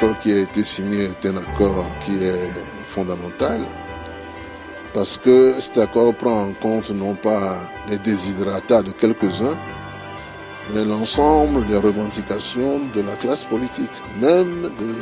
l'accord qui a été signé est un accord qui est fondamental parce que cet accord prend en compte non pas les desiderata de quelques-uns, mais l'ensemble des revendications de la classe politique, même de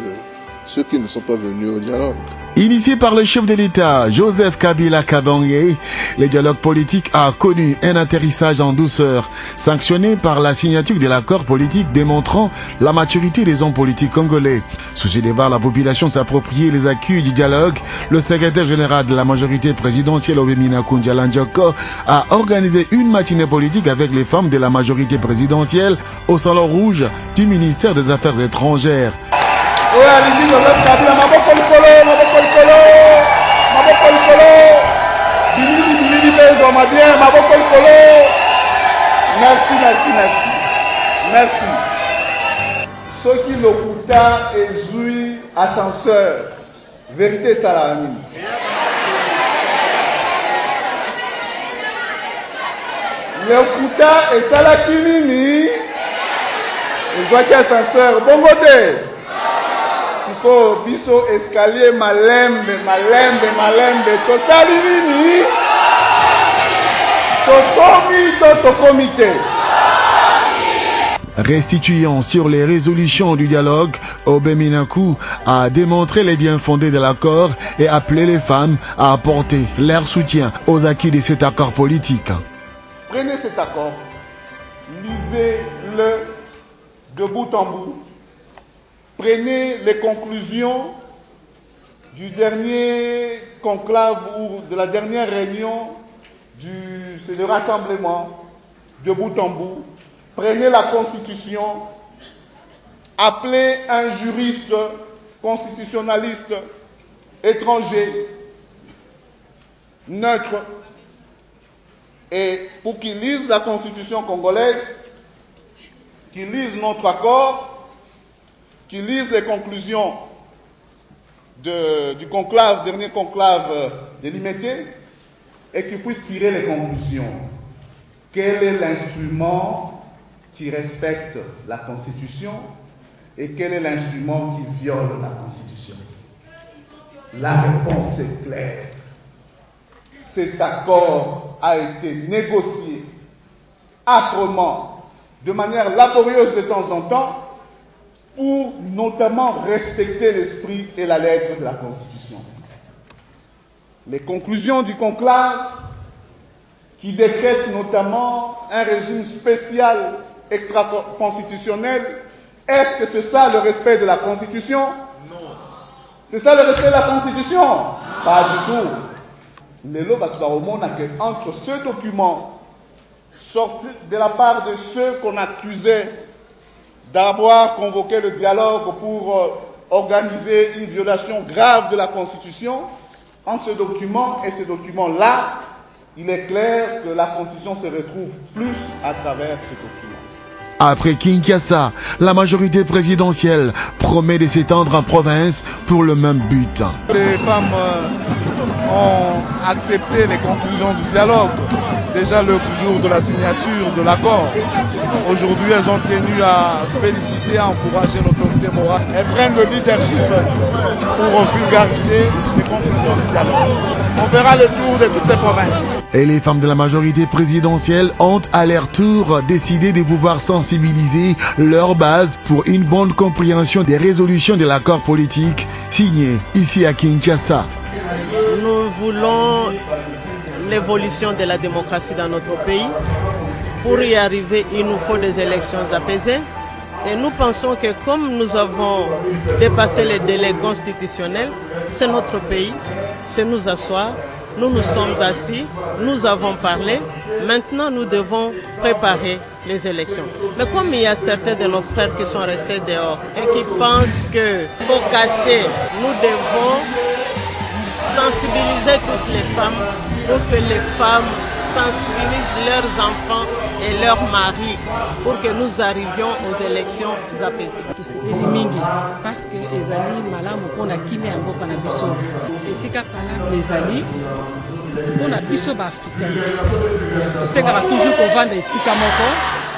ceux qui ne sont pas venus au dialogue. Initié par le chef de l'État, Joseph Kabila Kabange, le dialogue politique a connu un atterrissage en douceur, sanctionné par la signature de l'accord politique démontrant la maturité des hommes politiques congolais. Soucieux de voir la population s'approprier les acquis du dialogue, le secrétaire général de la majorité présidentielle Obemina Koundiala Njoko a organisé une matinée politique avec les femmes de la majorité présidentielle au Salon Rouge du ministère des Affaires étrangères. Merci. Ceux qui l'occupent et jouent ascenseur, vérité salamine. L'occupant et salakimini, ils voient qu'il y a ascenseur, bon côté. Siko biso escalier malembe tosalivini tokomite. Restituant sur les résolutions du dialogue, Obeminaku a démontré les biens fondés de l'accord et appelé les femmes à apporter leur soutien aux acquis de cet accord politique. Prenez cet accord, lisez-le de bout en bout. Prenez les conclusions du dernier conclave ou de la dernière réunion du rassemblement de bout en bout. Prenez la Constitution, appelez un juriste constitutionnaliste étranger, neutre, et pour qu'il lise la Constitution congolaise, qu'il lise notre accord, qui lisent les conclusions du conclave, dernier conclave de l'IMT, et qui puissent tirer les conclusions. Quel est l'instrument qui respecte la Constitution et quel est l'instrument qui viole la Constitution? La réponse est claire. Cet accord a été négocié âprement, de manière laborieuse de temps en temps, pour notamment respecter l'esprit et la lettre de la Constitution. Les conclusions du conclave, qui décrètent notamment un régime spécial extra-constitutionnel, est-ce que c'est ça le respect de la Constitution? Non. C'est ça le respect de la Constitution? Non. Pas du tout. Le Lobatoubaromon n'a qu'entre ce document sorti de la part de ceux qu'on accusait d'avoir convoqué le dialogue pour organiser une violation grave de la Constitution, entre ce document et ce document-là, il est clair que la Constitution se retrouve plus à travers ce document. Après Kinshasa, la majorité présidentielle promet de s'étendre en province pour le même but. Les femmes ont accepté les conclusions du dialogue. Déjà le jour de la signature de l'accord. Aujourd'hui, elles ont tenu à féliciter, à encourager l'autorité morale. Elles prennent le leadership pour vulgariser les conclusions du dialogue. On fera le tour de toutes les provinces. Et les femmes de la majorité présidentielle ont à leur tour décidé de pouvoir sensibiliser leur base pour une bonne compréhension des résolutions de l'accord politique signé ici à Kinshasa. Nous voulons l'évolution de la démocratie dans notre pays. Pour y arriver, il nous faut des élections apaisées. Et nous pensons que comme nous avons dépassé les délais constitutionnels, c'est notre pays, c'est nous asseoir. Nous nous sommes assis, nous avons parlé. Maintenant, nous devons préparer les élections. Mais comme il y a certains de nos frères qui sont restés dehors et qui pensent qu'il faut casser, nous devons sensibiliser toutes les femmes pour que les femmes sensibilisent leurs enfants et leurs maris pour que nous arrivions aux élections apaisées. Parce que les alliés malamu pona kimi ya mboka na biso. Esika pala les alliés pona biso ba africain. C'est toujours qu'on vend esika moko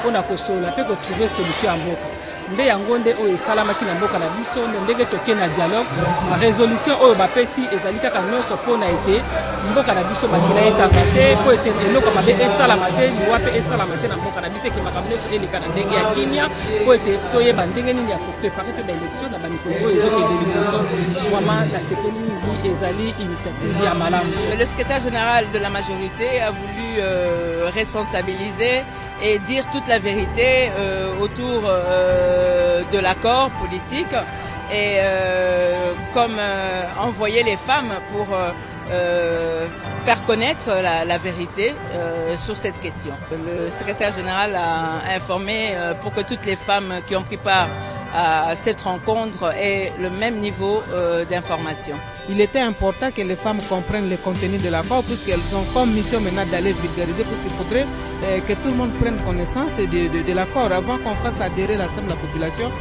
pona ko sola pe ko trouver solution à mboka. nde yango nde oyo esalamaki na mboka na biso ndenge toke na dialogue résolution oyo bapesi ezali kaka nyonso mpona ete mboka na biso makila etanga te po ete eloko mabe esalama te liwa mpe esalama te na mboka na biso eke makambo nyonso eleka na ndenge ya kimia po ete toyeba ndenge nini ya koprepare te baélection na bamikolo oyo ezokende liboso vraimen nasepeli mingi ezali initiative ya malamu. Le secrétaire général de la majorité a voulu responsabiliser et dire toute la vérité autour de l'accord politique et comme envoyer les femmes pour faire connaître la vérité sur cette question. Le secrétaire général a informé pour que toutes les femmes qui ont pris part à cette rencontre aient le même niveau d'information. Il était important que les femmes comprennent le contenu de l'accord puisqu'elles ont comme mission maintenant d'aller vulgariser puisqu'il faudrait que tout le monde prenne connaissance de l'accord. Avant qu'on fasse adhérer l'ensemble de la population,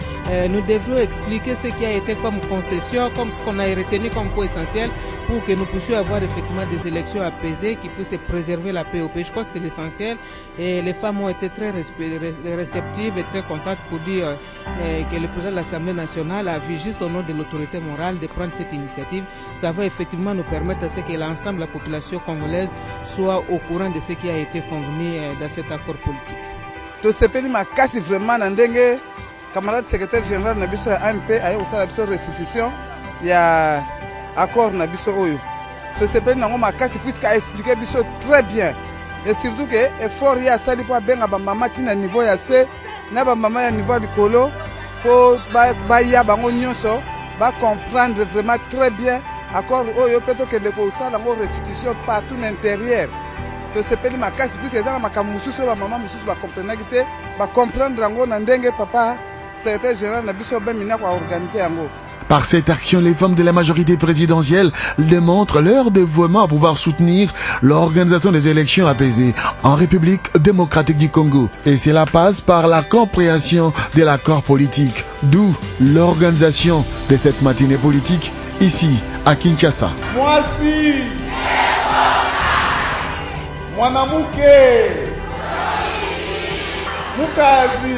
nous devrions expliquer ce qui a été comme concession, comme ce qu'on a retenu comme point essentiel pour que nous puissions avoir effectivement des élections apaisées qui puissent préserver la paix au pays. Je crois que c'est l'essentiel et les femmes ont été très réceptives et très contentes pour dire que le président de l'Assemblée nationale a vu juste au nom de l'autorité morale de prendre cette initiative. Ça va effectivement nous permettre à ce que l'ensemble de la population congolaise soit au courant de ce qui a été convenu dans cet accord politique. To sepeli makasi vraiment na ndenge camarade secrétaire général na biso ya AMP aye osala biso restitution ya accord na biso oyo. To sepeli nango makasi puisque a expliqué biso très bien et surtout que effort ya sali po benga ba mama tina niveau ya C na ba mama ya niveau du colo po ba ya bango nyonso va comprendre vraiment très bien accord oyo peut que le ça la restitution partout à l'intérieur to sepeli makasi puisque ça makambo mususu ba mama mususu ba comprendre que ba comprendre ngo na ndenge papa secrétaire général na biso ba mina kwa organiser yango. Par cette action, les femmes de la majorité présidentielle démontrent leur dévouement à pouvoir soutenir l'organisation des élections apaisées en République démocratique du Congo. Et cela passe par la compréhension de l'accord politique, d'où l'organisation de cette matinée politique ici à Kinshasa. Mwasi Mwanamuke Mukaji